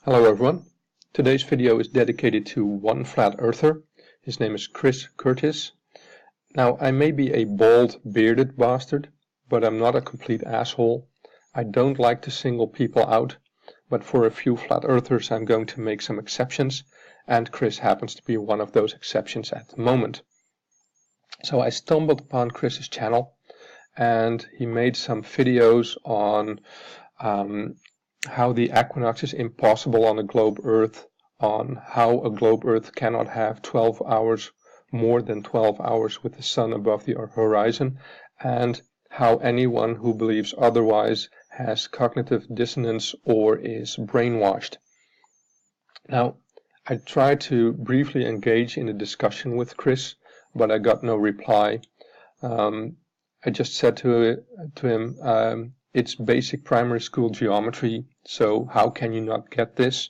Hello everyone. Today's video is dedicated to one flat earther. His name is Chris Curtis. Now, I may be a bald, bearded bastard, but I'm not a complete asshole. I don't like to single people out, but for a few flat earthers I'm going to make some exceptions, and Chris happens to be one of those exceptions at the moment. So I stumbled upon Chris's channel, and he made some videos on how the equinox is impossible on a globe Earth, on how a globe Earth cannot have 12 hours, more than 12 hours with the sun above the horizon, and how anyone who believes otherwise has cognitive dissonance or is brainwashed. Now, I tried to briefly engage in a discussion with Chris, but I got no reply. I just said to him, it's basic primary school geometry, so how can you not get this?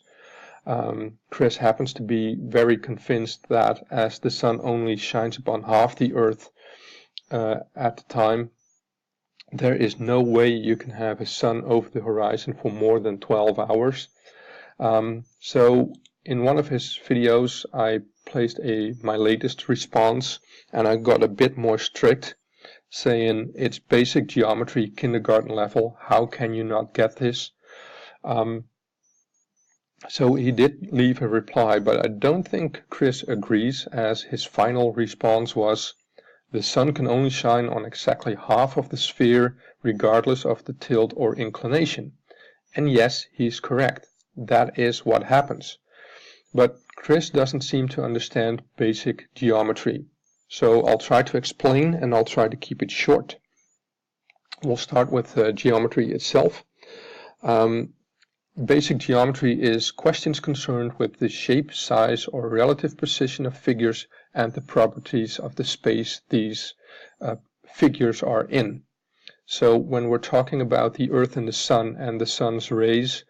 Chris happens to be very convinced that as the sun only shines upon half the earth at the time, there is no way you can have a sun over the horizon for more than 12 hours. So in one of his videos I placed my latest response, and I got a bit more strict, saying it's basic geometry, kindergarten level, how can you not get this? So he did leave a reply, but I don't think Chris agrees, as his final response was, the sun can only shine on exactly half of the sphere regardless of the tilt or inclination. And yes, he's correct. That is what happens. But Chris doesn't seem to understand basic geometry. So I'll try to explain, and I'll try to keep it short. We'll start with geometry itself. Basic geometry is questions concerned with the shape, size, or relative position of figures and the properties of the space these figures are in. So when we're talking about the Earth and the sun's rays,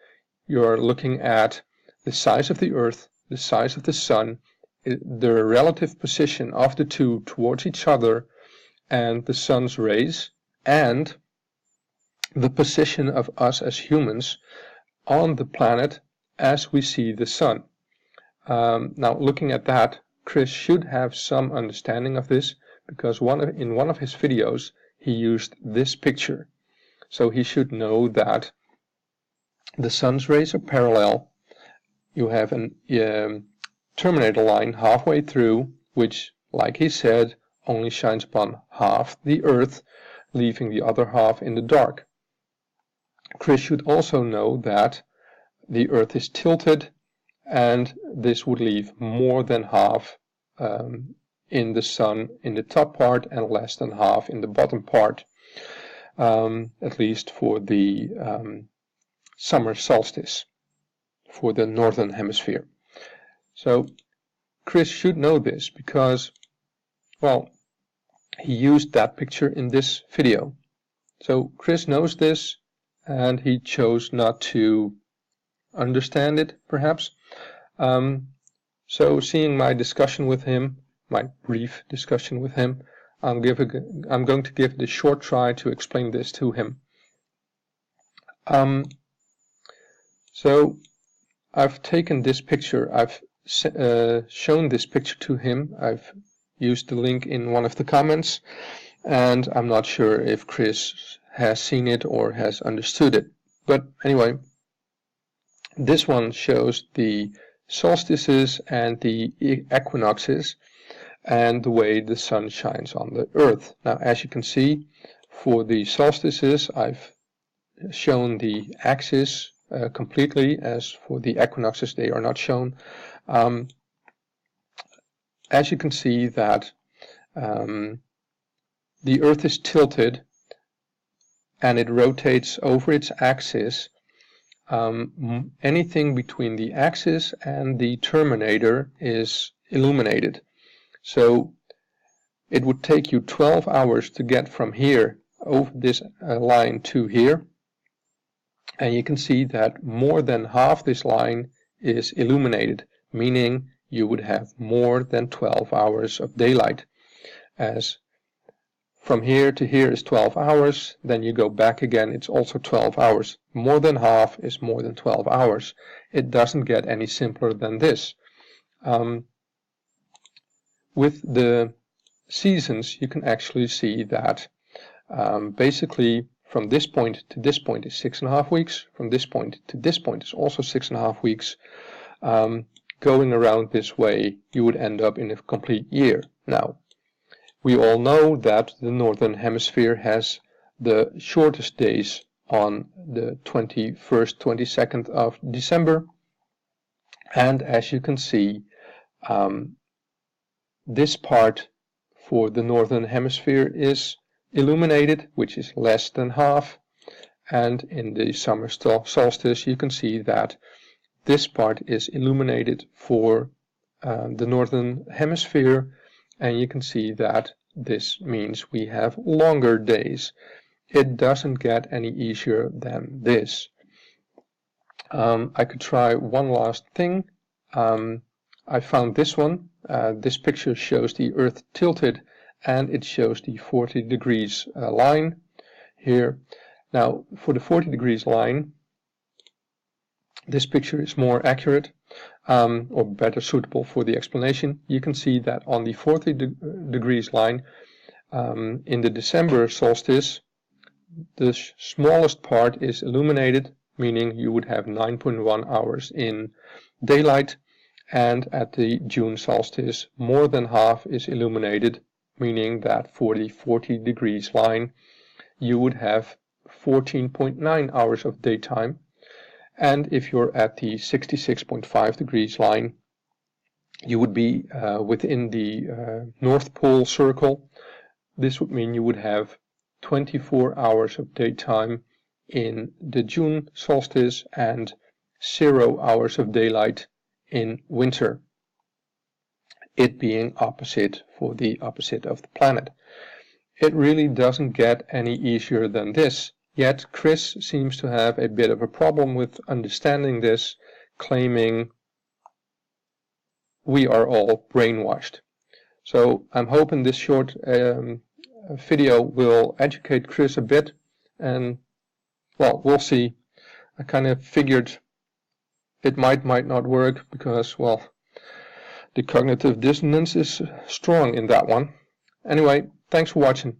you're looking at the size of the Earth, the size of the sun, the relative position of the two towards each other, and the sun's rays, and the position of us as humans on the planet as we see the sun. Now, looking at that, Chris should have some understanding of this, because in one of his videos he used this picture. So he should know that the sun's rays are parallel. You have an terminator line halfway through, which, like he said, only shines upon half the Earth, leaving the other half in the dark. Chris should also know that the Earth is tilted, and this would leave more than half in the sun in the top part and less than half in the bottom part, at least for the summer solstice, for the northern hemisphere. So Chris should know this because, well, he used that picture in this video. So Chris knows this, and he chose not to understand it, perhaps. So seeing my discussion with him, my brief discussion with him, I'm going to give it a short try to explain this to him. So I've taken this picture, I've shown this picture to him, I've used the link in one of the comments, and I'm not sure if Chris has seen it or has understood it. But anyway, this one shows the solstices and the equinoxes and the way the sun shines on the Earth. Now, as you can see, for the solstices I've shown the axis completely, as for the equinoxes they are not shown. As you can see that the Earth is tilted and it rotates over its axis. Anything between the axis and the terminator is illuminated. So it would take you 12 hours to get from here over this line to here, and you can see that more than half this line is illuminated, meaning you would have more than 12 hours of daylight, as from here to here is 12 hours, then you go back again, it's also 12 hours. More than half is more than 12 hours. It doesn't get any simpler than this. With the seasons, you can actually see that basically from this point to this point is 6.5 weeks. From this point to this point is also 6.5 weeks. Going around this way, you would end up in a complete year. Now, we all know that the Northern Hemisphere has the shortest days on the 21st, 22nd of December. And as you can see, this part for the Northern Hemisphere is illuminated, which is less than half. And in the summer solstice, you can see that this part is illuminated for the Northern Hemisphere, and you can see that this means we have longer days. It doesn't get any easier than this. I could try one last thing. I found this one. This picture shows the Earth tilted, and it shows the 40 degrees line here. Now, for the 40 degrees line, this picture is more accurate, or better suitable for the explanation. You can see that on the 40 degrees line, in the December solstice, the smallest part is illuminated, meaning you would have 9.1 hours in daylight, and at the June solstice, more than half is illuminated, meaning that for the 40 degrees line, you would have 14.9 hours of daytime. And if you're at the 66.5 degrees line, you would be within the North Pole circle. This would mean you would have 24 hours of daytime in the June solstice and 0 hours of daylight in winter, it being opposite for the opposite of the planet. It really doesn't get any easier than this, yet Chris seems to have a bit of a problem with understanding this, claiming we are all brainwashed. So I'm hoping this short video will educate Chris a bit, and well, we'll see. I kind of figured it might not work because, well, the cognitive dissonance is strong in that one. Anyway, thanks for watching.